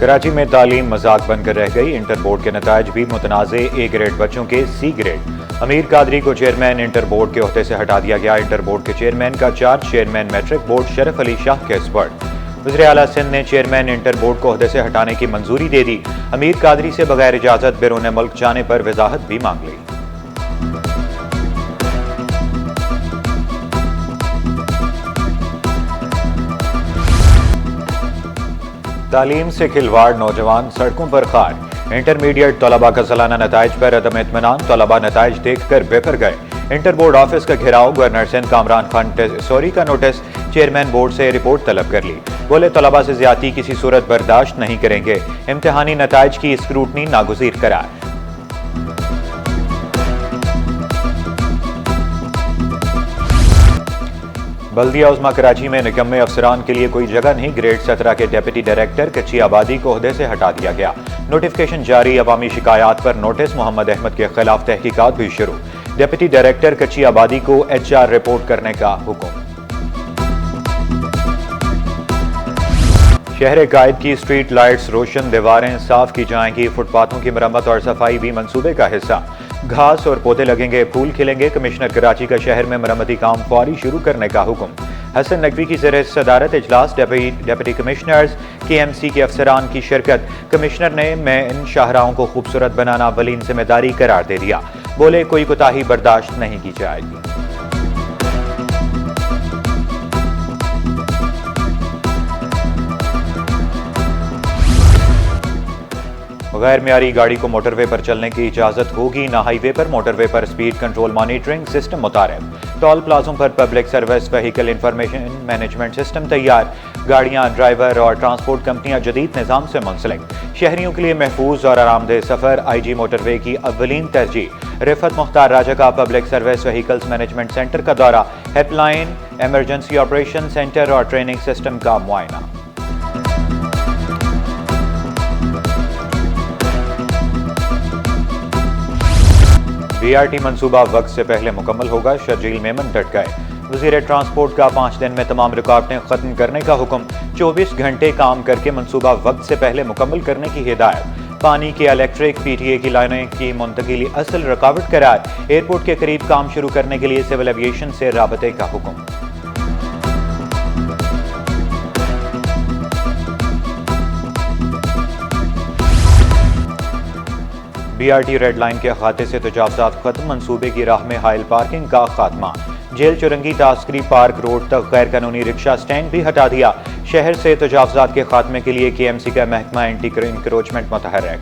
कराची में तालीम मजाक बनकर रह गई। इंटर बोर्ड के नतायज भी मुतनाज़े। ए ग्रेड बच्चों के सी ग्रेड। अमीर कादरी को चेयरमैन इंटर बोर्ड के ओहदे से हटा दिया गया। इंटर बोर्ड के चेयरमैन का charge chairman matric board Sharaf Ali Shah के स्पर्ट। वज़ीर आला सिंध ने चेयरमैन इंटर बोर्ड को ओहदे से हटाने की मंजूरी दे दी। अमीर कादरी से बगैर इजाजत बैरून मुल्क जाने पर वजाहत भी मांग ली। तालीम से खिलवाड़, नौजवान सड़कों पर खार। इंटरमीडिएट तलबा का सालाना नताइज पर अदम इत्मीनान। तलबा नताइज देखकर बेफर गए। इंटर बोर्ड ऑफिस का घेराव। गवर्नर सिंध कामरान खान टेस्टोरी का नोटिस। चेयरमैन बोर्ड से रिपोर्ट तलब कर ली। बोले तलबा से ज्यादती किसी सूरत बर्दाश्त नहीं करेंगे। इम्तिहानी नताइज की स्क्रूटनी नागुज़ीर करार। बल्दिया उज़्मा कराची में निकम्मे अफसरान के लिए कोई जगह नहीं। ग्रेड 17 के डेप्यूटी डायरेक्टर कच्ची आबादी को ओहदे से हटा दिया गया। नोटिफिकेशन जारी। अवामी शिकायत पर नोटिस। मोहम्मद अहमद के खिलाफ तहकीकात भी शुरू। डेप्यूटी डायरेक्टर कच्ची आबादी को HR रिपोर्ट करने का हुक्म। शहर कायद की स्ट्रीट लाइट्स रोशन, दीवारें साफ की जाएंगी। फुटपाथों की मरम्मत और सफाई भी मंसूबे का हिस्सा। घास और पौधे लगेंगे, फूल खिलेंगे। कमिश्नर कराची का शहर में मरम्मती काम फौरी शुरू करने का हुक्म। हसन नकवी की ज़ेर सदारत इजलास। डेप्यूटी कमिश्नर्स KMC के अफसरान की शिरकत। कमिश्नर ने इन शाहराहों को खूबसूरत बनाना वलीन जिम्मेदारी करार दे दिया। बोले कोई कोताही बर्दाश्त नहीं की जाएगी। गैर मियारी गाड़ी को मोटरवे पर चलने की इजाजत होगी। ना हाईवे पर, मोटरवे पर स्पीड कंट्रोल मॉनिटरिंग सिस्टम मुतारिफ। टोल प्लाजों पर public service vehicle information management system तैयार। गाड़ियां, ड्राइवर और ट्रांसपोर्ट कंपनियां जदीद निज़ाम से मुंसलिक। शहरियों के लिए महफूज और आरामदेह सफर IG मोटरवे की अव्वलीन तरजीह। रिफत मुख्तार राजा का public service vehicles management centre का दौरा। हेल्पलाइन, इमरजेंसी ऑपरेशन सेंटर और ट्रेनिंग सिस्टम का मुआयना। BRT मंसूबा वक्त से पहले मुकम्मल होगा। शर्जील मेमन डट गए। वज़ीर ट्रांसपोर्ट का 5 दिन में तमाम रुकावटें खत्म करने का हुक्म। 24 घंटे काम करके मंसूबा वक्त से पहले मुकम्मल करने की हिदायत। पानी के इलेक्ट्रिक PTA की लाइनों की मुंतकिली असल रुकावट करार। एयरपोर्ट के करीब काम शुरू करने के लिए सिविल एविएशन से राबते का हुक्म। BRT रेड लाइन के खाते से तजावजात खत्म। मंसूबे की राह में हाइल पार्किंग का खात्मा। जेल चुरंगी तास्करी पार्क रोड तक गैर कानूनी रिक्शा स्टैंड भी हटा दिया। शहर से तजावजात के खात्मे के लिए KMC का महकमा एंटी इंक्रोचमेंट मुतहर्रिक।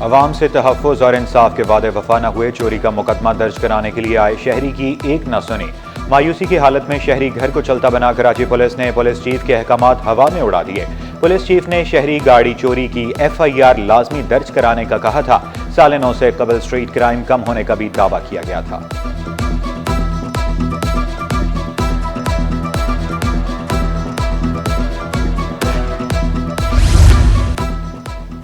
अवाम से तहफ़्फ़ुज़ और इंसाफ के वादे वफा न हुए। चोरी का मुकदमा दर्ज कराने के लिए आए शहरी की एक न सुनी। मायूसी की हालत में शहरी घर को चलता बना। कराची पुलिस ने पुलिस चीफ के अहकामात हवा में उड़ा दिए। पुलिस चीफ ने शहरी गाड़ी चोरी की FIR लाजमी दर्ज कराने का कहा था। साल 9 से कबल स्ट्रीट क्राइम कम होने का भी दावा किया गया था।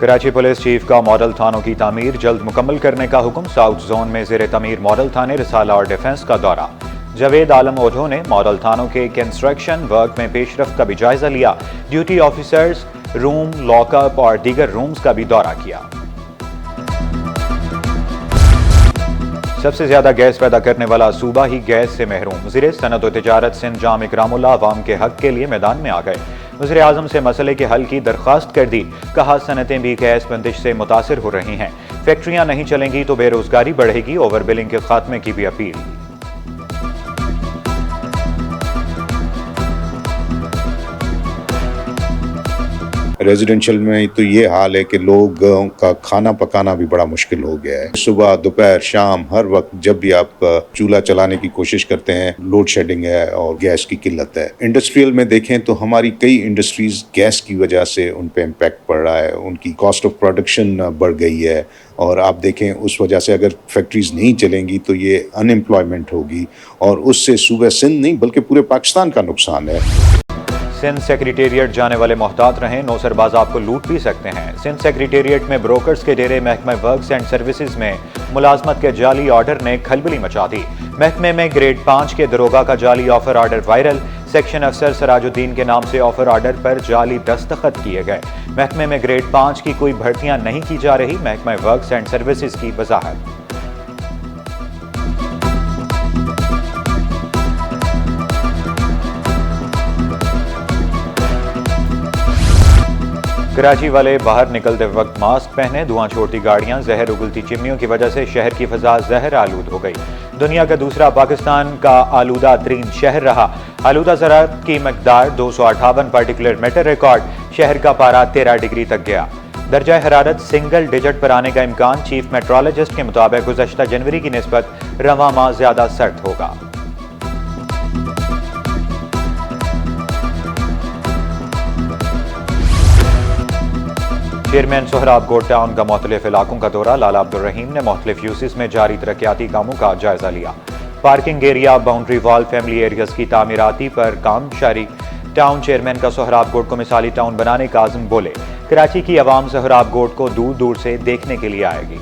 कराची पुलिस चीफ का मॉडल थानों की तामीर जल्द मुकम्मल करने का हुक्म। साउथ जोन में ज़ेर तमीर मॉडल थाने रिसाला और डिफेंस का दौरा। जावेद आलम ओझो ने मॉडल थानों के कंस्ट्रक्शन वर्क में पेशरफ्त का भी जायजा लिया। ड्यूटी ऑफिसर्स रूम, लॉकअप और दीगर रूम्स का भी दौरा किया। सबसे ज्यादा गैस पैदा करने वाला सूबा ही गैस से महरूम। वज़ीर सनअत व तिजारत सिंध जाम इकरामुल्लाह अवाम के हक के लिए मैदान में आ गए। वज़ीर आज़म से मसले के हल की दरख्वास्त कर दी। कहा सनतें भी गैस बंदिश से मुतासिर हो रही हैं। फैक्ट्रियां नहीं चलेंगी तो बेरोजगारी बढ़ेगी। ओवर बिलिंग के खात्मे की भी अपील। रेजिडेंशियल में तो ये हाल है कि लोगों का खाना पकाना भी बड़ा मुश्किल हो गया है। सुबह, दोपहर, शाम, हर वक्त जब भी आप चूल्हा चलाने की कोशिश करते हैं, लोड शेडिंग है और गैस की किल्लत है। इंडस्ट्रियल में देखें तो हमारी कई इंडस्ट्रीज गैस की वजह से उन पे इम्पैक्ट पड़ रहा है। उनकी कॉस्ट ऑफ प्रोडक्शन बढ़ गई है और आप देखें उस वजह से अगर फैक्ट्रीज नहीं चलेंगी तो ये अनएम्प्लॉयमेंट होगी और उससे सूबे सिंध नहीं बल्कि पूरे पाकिस्तान का नुकसान है। सिंध सेक्रेटेरिएट जाने वाले मोहतात रहें, नौसरबाज आपको लूट भी सकते हैं। सिंध सेक्रेटेरिएट में ब्रोकर्स के डेरे महकमा वर्क्स एंड सर्विसेज में मुलाजमत के जाली ऑर्डर ने खलबली मचा दी। महकमे में ग्रेड 5 के दरोगा का जाली ऑफर ऑर्डर वायरल। सेक्शन अफसर सराजुद्दीन के नाम से ऑफर ऑर्डर पर जाली दस्तखत किए गए। महकमे में ग्रेड 5 की कोई भर्तियां नहीं की जा रही, महकमा वर्क्स एंड सर्विसेज की वजाहत। कराची वाले बाहर निकलते वक्त मास्क पहने, धुआं छोड़ती गाड़ियां, जहर उगलती चिमनियों की वजह से शहर की फजा जहर आलूद हो गई। दुनिया का दूसरा पाकिस्तान का आलूदा तरीन शहर रहा। आलूदा ज़राअत की मकदार 258 पार्टिकुलर मीटर रिकॉर्ड। शहर का पारा 13 डिग्री तक गया। दर्जा हरारत सिंगल डिजिट पर आने का इम्कान। चीफ मेट्रोलॉजिस्ट के मुताबिक गुज़श्ता जनवरी की निस्बत रवां माह ज्यादा सर्द होगा। चेयरमैन सोहराब गोड टाउन का मुख्तलिफ इलाकों का दौरा। लाला अब्दुल रहीम ने मुख्तलिफ यूसिस में जारी तरक्याती कामों का जायजा लिया। Parking area, boundary wall, family areas की तामीराती पर काम जारी। टाउन चेयरमैन का सोहराब गोड को मिसाली टाउन बनाने का आज़म बोले। कराची की आवाम सोहराब गोड को दूर दूर से देखने के लिए आएगी।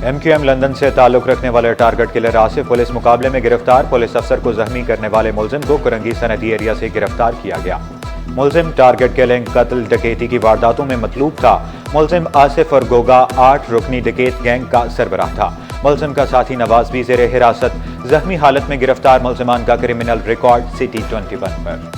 MQM लंदन से ताल्लुक रखने वाले टारगेट किलर आसिफ पुलिस मुकाबले में गिरफ्तार। पुलिस अफसर को जख्मी करने वाले मुलजिम को कुरंगी सनदी एरिया से गिरफ्तार किया गया। मुलजिम टारगेट किलिंग, कत्ल, डकैती की वारदातों में मतलूब था। मुलजिम आसिफ और गोगा 8 रुकनी डकैत गैंग का सरबराह था। मुलजिम का साथी नवाज भी ज़ेरे हिरासत। जख्मी हालत में गिरफ्तार मुलजिमान का क्रिमिनल रिकॉर्ड सिटी 21 पर।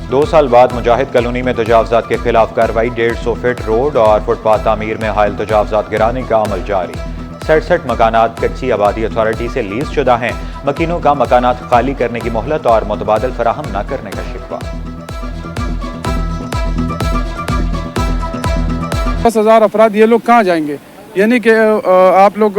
दो साल बाद मुजाहिद कॉलोनी में तजावजात के खिलाफ कार्रवाई। 150 फीट रोड और फुटपाथ तामीर में हायल तजावजात गिराने का अमल जारी। 67 मकानात कच्ची आबादी अथॉरिटी से लीज शुदा हैं। मकीनों का मकानात खाली करने की मोहलत और मुतबादल फराहम न करने का शिकवा। 10,000 अफराद ये लोग कहाँ जाएंगे? यानी कि आप लोग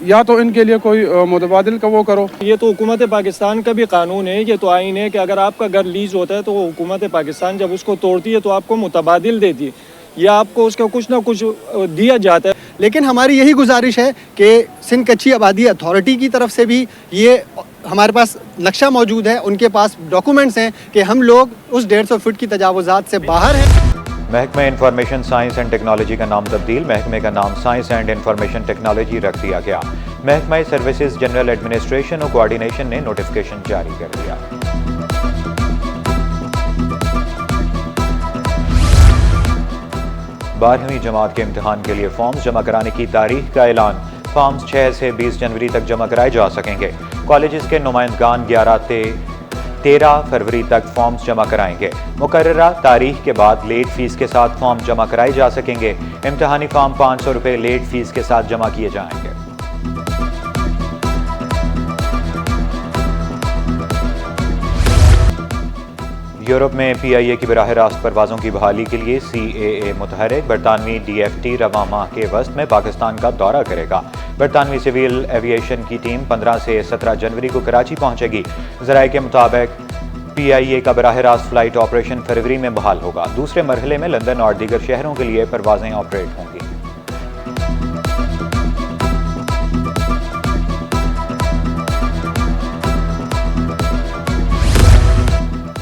या तो इनके लिए कोई मुतबादिल का वो करो। ये तो हुकूमत पाकिस्तान का भी कानून है, ये तो आइन है कि अगर आपका घर लीज होता है तो हुकूमत पाकिस्तान जब उसको तोड़ती है तो आपको मुतबादिल देती है या आपको उसका कुछ ना कुछ दिया जाता है। लेकिन हमारी यही गुजारिश है कि सिंध कच्ची आबादी अथॉरिटी की तरफ से भी ये हमारे पास नक्शा मौजूद है, उनके पास डॉक्यूमेंट्स हैं कि हम लोग उस 150 फुट की तजावुजात से बाहर हैं। महकमा इंफॉर्मेशन साइंस एंड टेक्नोलॉजी का नाम तब्दील। महकमे का नाम साइंस एंड इंफॉर्मेशन टेक्नोलॉजी रख दिया गया। महकमा सर्विसेज जनरल एडमिनिस्ट्रेशन और कोऑर्डिनेशन ने नोटिफिकेशन जारी कर दिया। 12वीं जमात के इम्तिहान के लिए फॉर्म्स जमा कराने की तारीख का ऐलान। फॉर्म्स 6 से 20 जनवरी तक जमा कराए जा सकेंगे। कॉलेजेस के नुमाइंदगान 11 से 13 फरवरी तक फॉर्म्स जमा कराएंगे। मुकर्ररा तारीख के बाद लेट फीस के साथ फॉर्म जमा कराए जा सकेंगे। इम्तिहानी फॉर्म 500 रुपये लेट फीस के साथ जमा किए जाएंगे। यूरोप में PIA की बराह रास्त परवाज़ों की बहाली के लिए CAA मुतहरिक। बरतानवी DFT रवां माह के वस्त में पाकिस्तान का दौरा करेगा। बरतानवी सिविल एविएशन की टीम 15 से 17 जनवरी को कराची पहुंचेगी। ज़राए के मुताबिक PIA का बराह रास्त फ्लाइट ऑपरेशन फरवरी में बहाल होगा। दूसरे मरहले में लंदन और दीगर शहरों के लिए परवाजें ऑपरेट होंगी।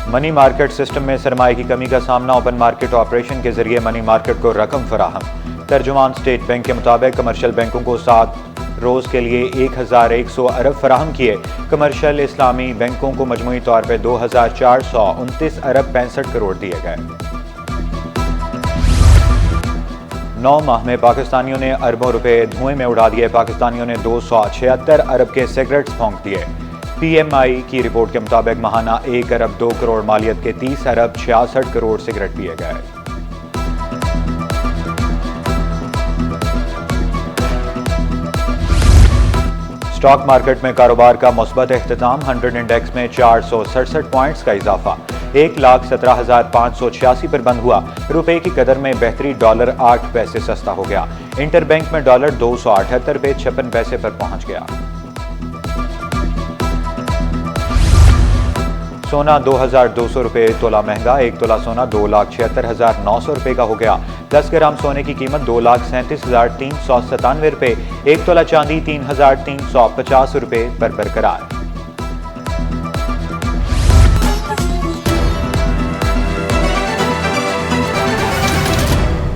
मनी मार्केट सिस्टम में सरमाए की कमी का सामना। ओपन मार्केट ऑपरेशन के जरिए मनी मार्केट को रकम फराहम। तर्जुमान स्टेट बैंक के मुताबिक कमर्शियल बैंकों को 7 रोज के लिए 1100 अरब फराहम किए। कमर्शियल इस्लामी बैंकों को मजमूई तौर पर 2429 अरब 65 करोड़ दिए गए। 9 माह में पाकिस्तानियों ने अरबों रुपए धुएं में उड़ा दिए। पाकिस्तानियों ने 276 अरब के सिगरेट्स फूंक दिए। PMI की रिपोर्ट के मुताबिक महाना 1 अरब 2 करोड़ मालियत के 30 अरब 66 करोड़ सिगरेट पिए गए। स्टॉक मार्केट में कारोबार का मुस्बत इख्तिताम। 100 इंडेक्स में 467 पॉइंट्स का इजाफा। 1,17,586 पर बंद हुआ। रुपए की कदर में बेहतरी। डॉलर 8 पैसे सस्ता हो गया। इंटरबैंक में डॉलर 278 पे 56 पैसे पर पहुंच गया। सोना 2,200 रुपये तोला महंगा, 1 तोला सोना 2,76,900 रुपये का हो गया। 10 ग्राम सोने की कीमत 2,37,397 रुपये, 1 तोला चांदी 3,350 रुपये पर बरकरार।